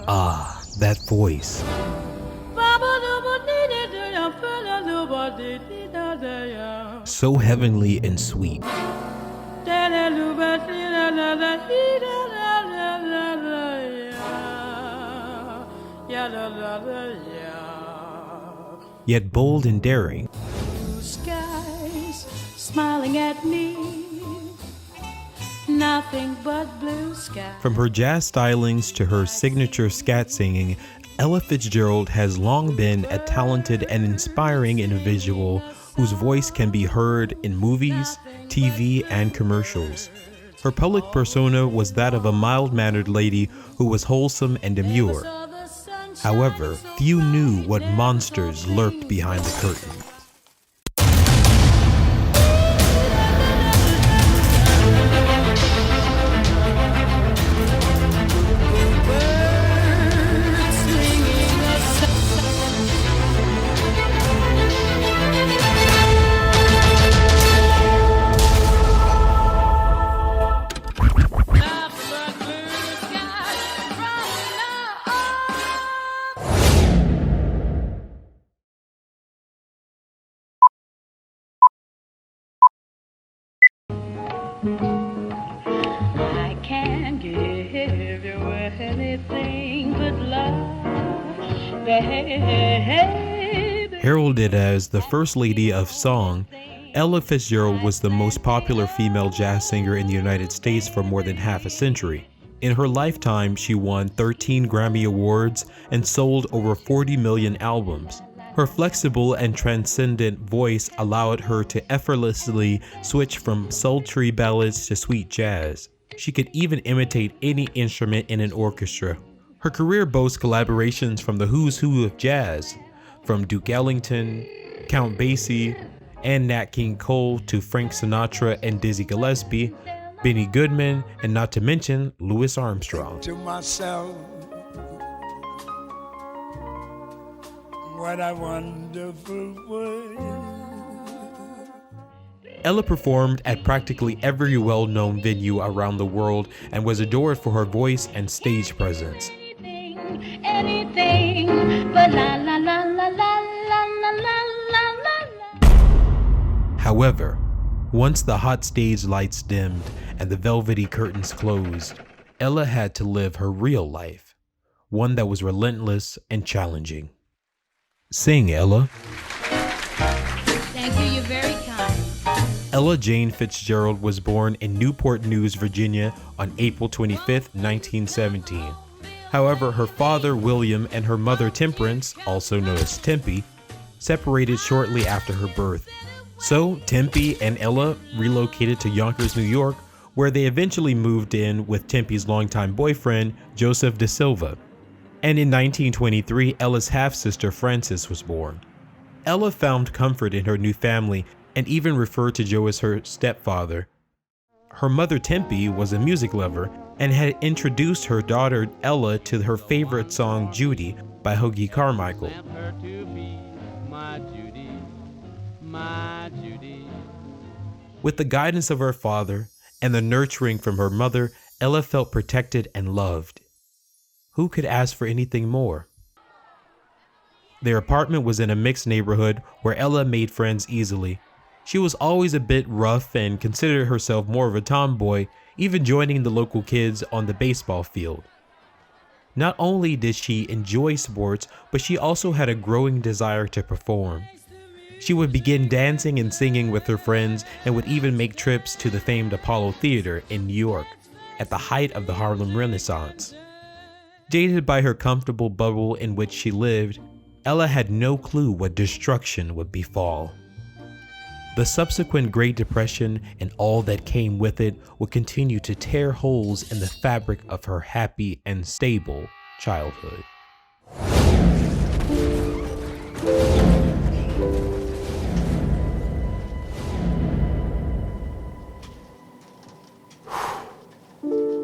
Ah, that voice. So heavenly and sweet. Yet bold and daring. Blue skies smiling at me, nothing but blue skies. From her jazz stylings to her signature scat singing, Ella Fitzgerald has long been a talented and inspiring individual whose voice can be heard in movies, TV, and commercials. Her public persona was that of a mild-mannered lady who was wholesome and demure. However, few knew what monsters lurked behind the curtain. I can't give you anything but love, baby. Heralded as the First Lady of Song, Ella Fitzgerald was the most popular female jazz singer in the United States for more than half a century. In her lifetime, she won 13 Grammy Awards and sold over 40 million albums. Her flexible and transcendent voice allowed her to effortlessly switch from sultry ballads to sweet jazz. She could even imitate any instrument in an orchestra. Her career boasts collaborations from the who's who of jazz, from Duke Ellington, Count Basie, and Nat King Cole to Frank Sinatra and Dizzy Gillespie, Benny Goodman, and not to mention Louis Armstrong. To myself, what a wonderful world. Ella performed at practically every well-known venue around the world and was adored for her voice and stage presence. Anything but la la la la la la la la la. However, once the hot stage lights dimmed and the velvety curtains closed, Ella had to live her real life, one that was relentless and challenging. Sing, Ella. Thank you, you're very kind. Ella Jane Fitzgerald was born in Newport News, Virginia on April 25, 1917. However, her father, William, and her mother, Temperance, also known as Tempe, separated shortly after her birth. So, Tempe and Ella relocated to Yonkers, New York, where they eventually moved in with Tempe's longtime boyfriend, Joseph De Silva. And in 1923, Ella's half-sister, Frances, was born. Ella found comfort in her new family and even referred to Joe as her stepfather. Her mother, Tempe, was a music lover and had introduced her daughter, Ella, to her favorite song, Judy, by Hoagy Carmichael. With the guidance of her father and the nurturing from her mother, Ella felt protected and loved. Who could ask for anything more? Their apartment was in a mixed neighborhood where Ella made friends easily. She was always a bit rough and considered herself more of a tomboy, even joining the local kids on the baseball field. Not only did she enjoy sports, but she also had a growing desire to perform. She would begin dancing and singing with her friends and would even make trips to the famed Apollo Theater in New York, at the height of the Harlem Renaissance. Jaded by her comfortable bubble in which she lived, Ella had no clue what destruction would befall. The subsequent Great Depression and all that came with it would continue to tear holes in the fabric of her happy and stable childhood.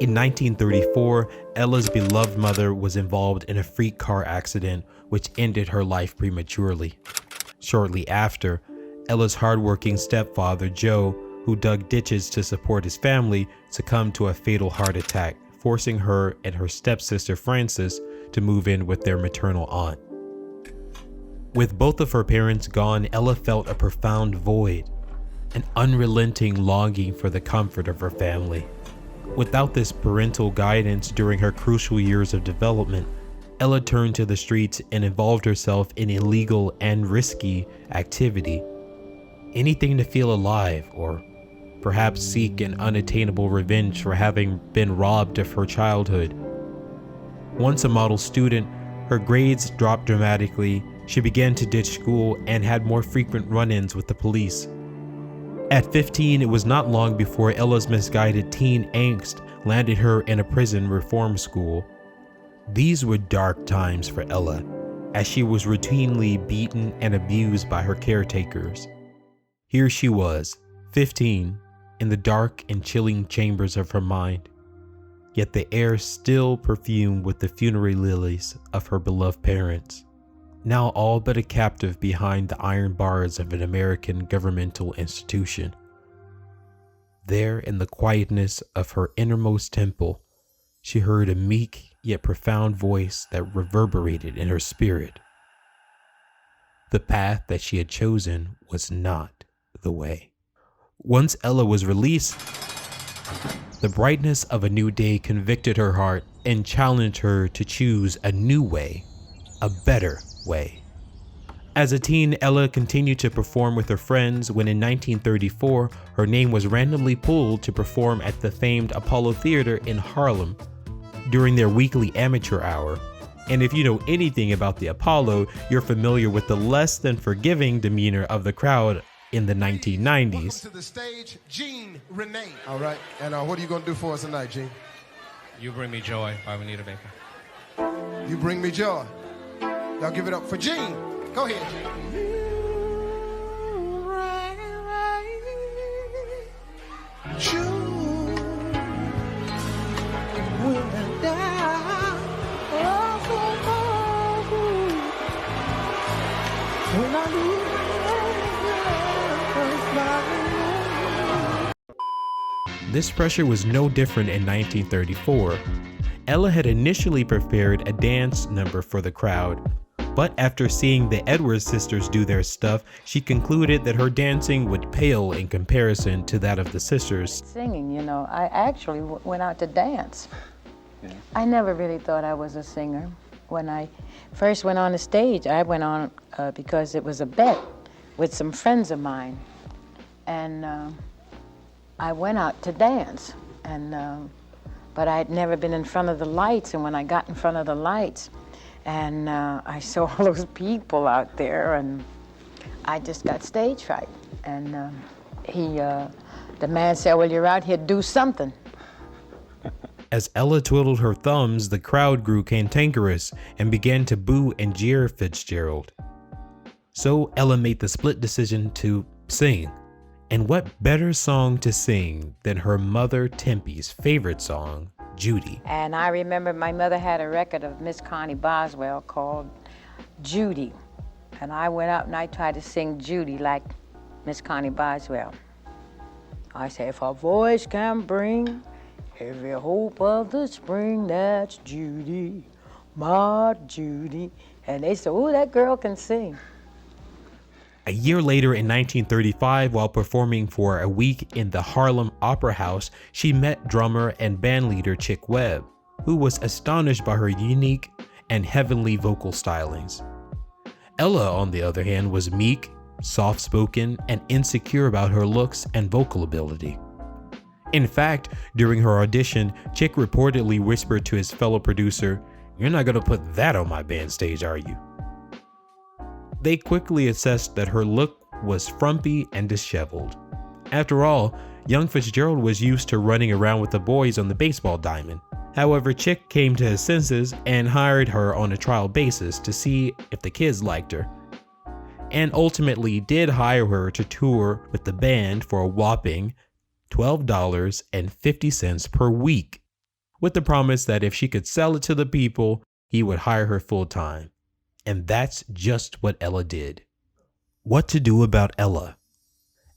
In 1934, Ella's beloved mother was involved in a freak car accident which ended her life prematurely. Shortly after, Ella's hardworking stepfather, Joe, who dug ditches to support his family, succumbed to a fatal heart attack, forcing her and her stepsister, Frances, to move in with their maternal aunt. With both of her parents gone, Ella felt a profound void, an unrelenting longing for the comfort of her family. Without this parental guidance during her crucial years of development, Ella turned to the streets and involved herself in illegal and risky activity. Anything to feel alive, or perhaps seek an unattainable revenge for having been robbed of her childhood. Once a model student, her grades dropped dramatically. She began to ditch school and had more frequent run-ins with the police. At 15, it was not long before Ella's misguided teen angst landed her in a prison reform school. These were dark times for Ella, as she was routinely beaten and abused by her caretakers. Here she was, 15, in the dark and chilling chambers of her mind, yet the air still perfumed with the funerary lilies of her beloved parents, now all but a captive behind the iron bars of an American governmental institution. There, in the quietness of her innermost temple, she heard a meek yet profound voice that reverberated in her spirit. The path that she had chosen was not the way. Once Ella was released, the brightness of a new day convicted her heart and challenged her to choose a new way, a better way. As a teen, Ella continued to perform with her friends when in 1934, her name was randomly pulled to perform at the famed Apollo Theater in Harlem during their weekly amateur hour. And if you know anything about the Apollo, you're familiar with the less than forgiving demeanor of the crowd in the 1990s. Welcome to the stage, Jean Renee. All right, and what are you gonna do for us tonight, Jean? You Bring Me Joy by Anita Baker. You Bring Me Joy. Y'all give it up for Jean. Go ahead, Jean. This pressure was no different in 1934. Ella had initially prepared a dance number for the crowd, but after seeing the Edwards sisters do their stuff, she concluded that her dancing would pale in comparison to that of the sisters. Singing, you know, I actually went out to dance. Yeah. I never really thought I was a singer. When I first went on the stage, I went on because it was a bet with some friends of mine. And I went out to dance, and but I had never been in front of the lights, and when I got in front of the lights, and I saw all those people out there, and I just got stage fright. And the man said, "Well, you're out here, do something." As Ella twiddled her thumbs, the crowd grew cantankerous and began to boo and jeer Fitzgerald. So Ella made the split decision to sing. And what better song to sing than her mother Tempe's favorite song, Judy. And I remember my mother had a record of Miss Connie Boswell called Judy. And I went up and I tried to sing Judy like Miss Connie Boswell. I said, if a voice can bring every hope of the spring, that's Judy, my Judy. And they said, oh, that girl can sing. A year later in 1935, while performing for a week in the Harlem Opera House, she met drummer and bandleader Chick Webb, who was astonished by her unique and heavenly vocal stylings. Ella, on the other hand, was meek, soft-spoken, and insecure about her looks and vocal ability. In fact, during her audition, Chick reportedly whispered to his fellow producer, "You're not gonna put that on my band stage, are you?" They quickly assessed that her look was frumpy and disheveled. After all, young Fitzgerald was used to running around with the boys on the baseball diamond. However, Chick came to his senses and hired her on a trial basis to see if the kids liked her, and ultimately did hire her to tour with the band for a whopping $12.50 per week. with the promise that if she could sell it to the people, he would hire her full time. And that's just what Ella did. What to do about Ella?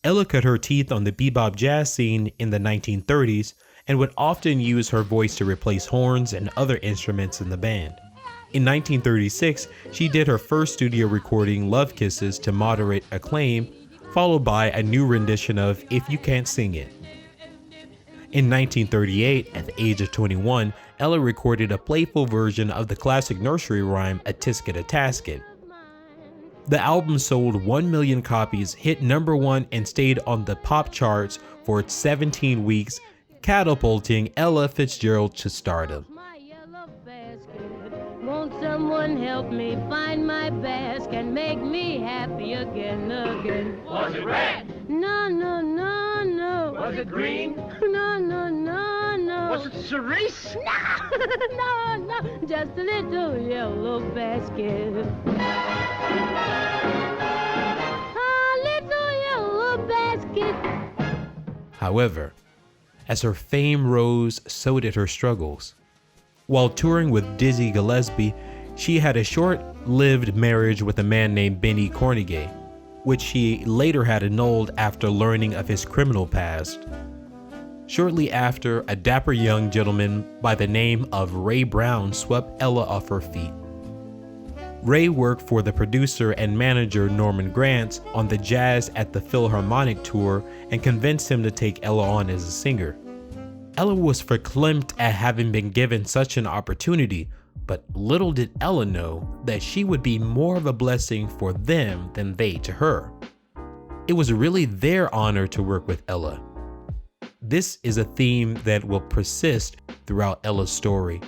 Ella cut her teeth on the bebop jazz scene in the 1930s and would often use her voice to replace horns and other instruments in the band. In 1936, she did her first studio recording, Love Kisses, to moderate acclaim, followed by a new rendition of If You Can't Sing It. In 1938, at the age of 21, Ella recorded a playful version of the classic nursery rhyme A Tisket a Tasket. The album sold 1 million copies, hit number 1, and stayed on the pop charts for 17 weeks, catapulting Ella Fitzgerald to stardom. Won't someone help me find my basket and make me happy again? Was it red? No, no, no, no. Was it green? No, no, no, no. Was it cerise? No, no, just a little yellow basket. A little yellow basket. However, as her fame rose, so did her struggles. While touring with Dizzy Gillespie, she had a short-lived marriage with a man named Benny Cornegay, which she later had annulled after learning of his criminal past. Shortly after, a dapper young gentleman by the name of Ray Brown swept Ella off her feet. Ray worked for the producer and manager Norman Granz on the Jazz at the Philharmonic tour and convinced him to take Ella on as a singer. Ella was verklempt at having been given such an opportunity, but little did Ella know that she would be more of a blessing for them than they to her. It was really their honor to work with Ella. This is a theme that will persist throughout Ella's story.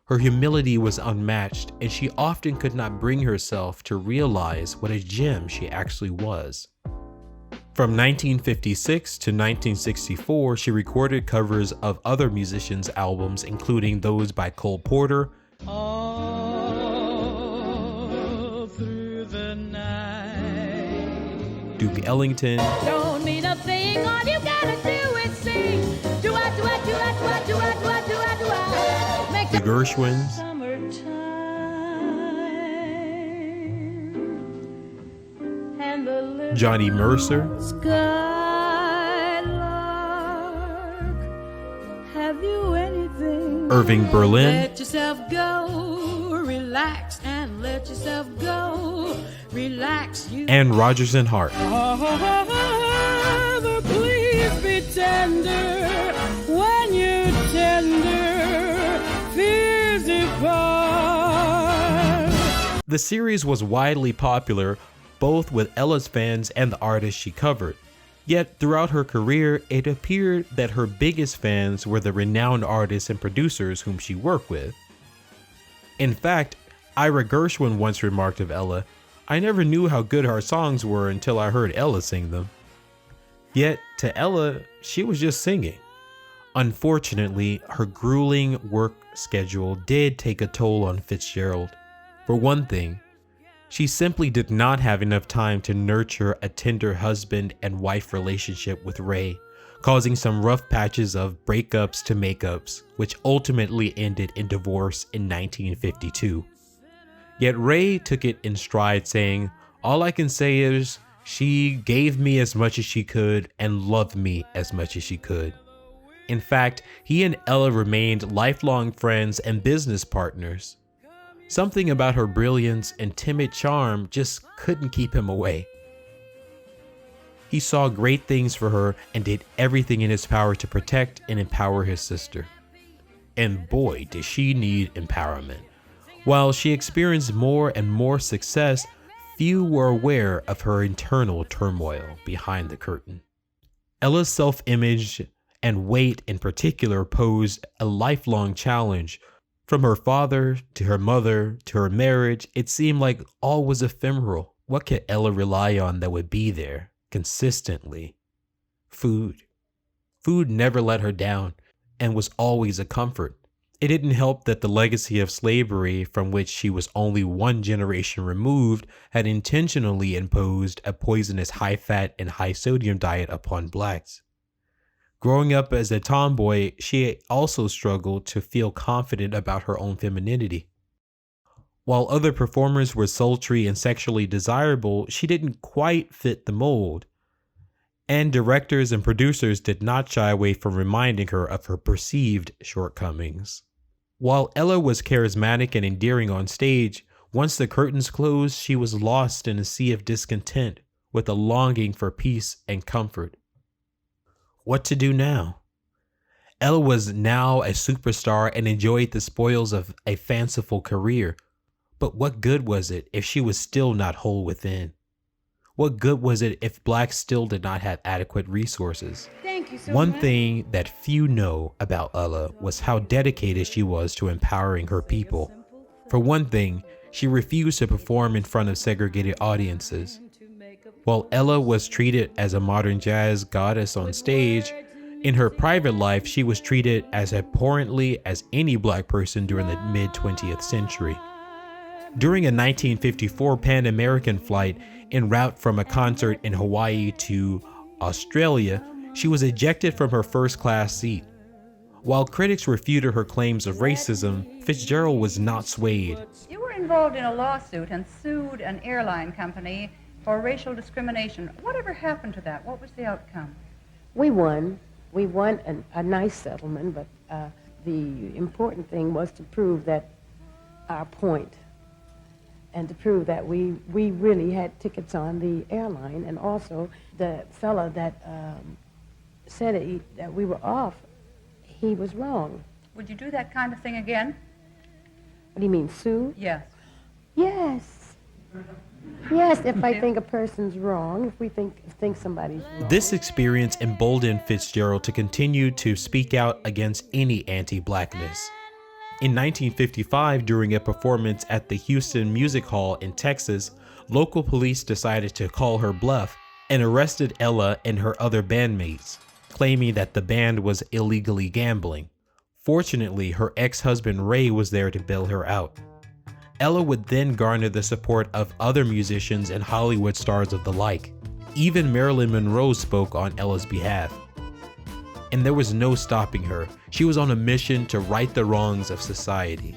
Her humility was unmatched, and she often could not bring herself to realize what a gem she actually was. From 1956 to 1964, she recorded covers of other musicians' albums, including those by Cole Porter, All through the night. Duke Ellington, Don't mean a thing, all you gotta do is sing. Do-a, do-a, do-a, do-a, do-a, do-a, do-a, do-a. Make the Gershwins, summertime and the little Johnny Mercer, skylark. Have you anything? Irving Berlin, Let yourself go, relax and let yourself go, relax you. and Rodgers and Hart. Father, please be tender when you tender fears depart. The series was widely popular, both with Ella's fans and the artists she covered. Yet throughout her career, it appeared that her biggest fans were the renowned artists and producers whom she worked with. In fact, Ira Gershwin once remarked of Ella, "I never knew how good her songs were until I heard Ella sing them." Yet to Ella, she was just singing. Unfortunately, her grueling work schedule did take a toll on Fitzgerald. For one thing, she simply did not have enough time to nurture a tender husband and wife relationship with Ray, causing some rough patches of breakups to makeups, which ultimately ended in divorce in 1952. Yet Ray took it in stride, saying, "All I can say is she gave me as much as she could and loved me as much as she could." In fact, he and Ella remained lifelong friends and business partners. Something about her brilliance and timid charm just couldn't keep him away. He saw great things for her and did everything in his power to protect and empower his sister. And boy, did she need empowerment. While she experienced more and more success, few were aware of her internal turmoil behind the curtain. Ella's self-image and weight in particular posed a lifelong challenge. From her father to her mother to her marriage, it seemed like all was ephemeral. What could Ella rely on that would be there consistently? Food. Food never let her down and was always a comfort. It didn't help that the legacy of slavery, from which she was only one generation removed, had intentionally imposed a poisonous high-fat and high-sodium diet upon blacks. Growing up as a tomboy, she also struggled to feel confident about her own femininity. While other performers were sultry and sexually desirable, she didn't quite fit the mold. And directors and producers did not shy away from reminding her of her perceived shortcomings. While Ella was charismatic and endearing on stage, once the curtains closed, she was lost in a sea of discontent with a longing for peace and comfort. What to do now? Ella was now a superstar and enjoyed the spoils of a fanciful career. But what good was it if she was still not whole within? What good was it if blacks still did not have adequate resources? Thank you so One much. thing that few know about Ella was how dedicated she was to empowering her people. For one thing, she refused to perform in front of segregated audiences. While Ella was treated as a modern jazz goddess on stage, in her private life she was treated as abhorrently as any black person during the mid-20th century. During a 1954 Pan American flight en route from a concert in Hawaii to Australia, she was ejected from her first-class seat. While critics refuted her claims of racism, Fitzgerald was not swayed. You were involved in a lawsuit and sued an airline company for racial discrimination. Whatever happened to that? What was the outcome? We won. We won a nice settlement, but the important thing was to prove that our point, and to prove that we really had tickets on the airline, and also the fella that said that we were off, he was wrong. Would you do that kind of thing again? What do you mean, sue? Yes. Yes. Yes, if I think a person's wrong, if we think somebody's wrong. This experience emboldened Fitzgerald to continue to speak out against any anti-blackness. In 1955, during a performance at the Houston Music Hall in Texas, local police decided to call her bluff and arrested Ella and her other bandmates, claiming that the band was illegally gambling. Fortunately, her ex-husband Ray was there to bail her out. Ella would then garner the support of other musicians and Hollywood stars of the like. Even Marilyn Monroe spoke on Ella's behalf. And there was no stopping her. She was on a mission to right the wrongs of society.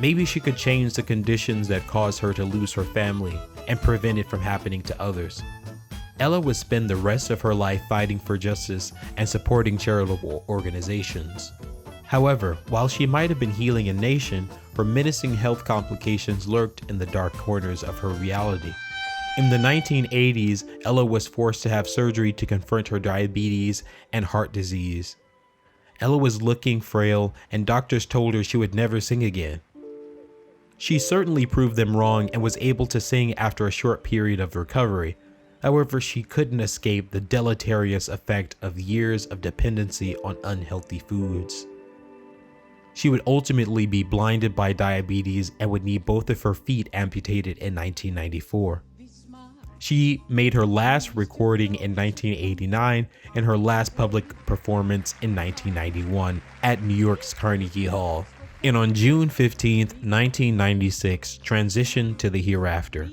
Maybe she could change the conditions that caused her to lose her family and prevent it from happening to others. Ella would spend the rest of her life fighting for justice and supporting charitable organizations. However, while she might have been healing a nation, her menacing health complications lurked in the dark corners of her reality. In the 1980s, Ella was forced to have surgery to confront her diabetes and heart disease. Ella was looking frail, and doctors told her she would never sing again. She certainly proved them wrong and was able to sing after a short period of recovery. However, she couldn't escape the deleterious effect of years of dependency on unhealthy foods. She would ultimately be blinded by diabetes and would need both of her feet amputated in 1994. She made her last recording in 1989 and her last public performance in 1991 at New York's Carnegie Hall, and on June 15, 1996, transitioned to the hereafter,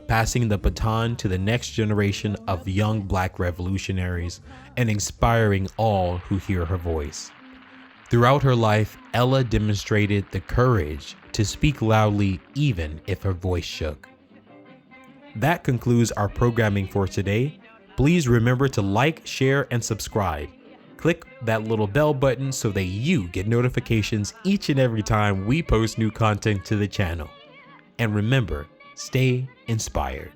passing the baton to the next generation of young black revolutionaries and inspiring all who hear her voice. Throughout her life, Ella demonstrated the courage to speak loudly even if her voice shook. That concludes our programming for today. Please remember to like, share, and subscribe. Click that little bell button so that you get notifications each and every time we post new content to the channel. And remember, stay inspired.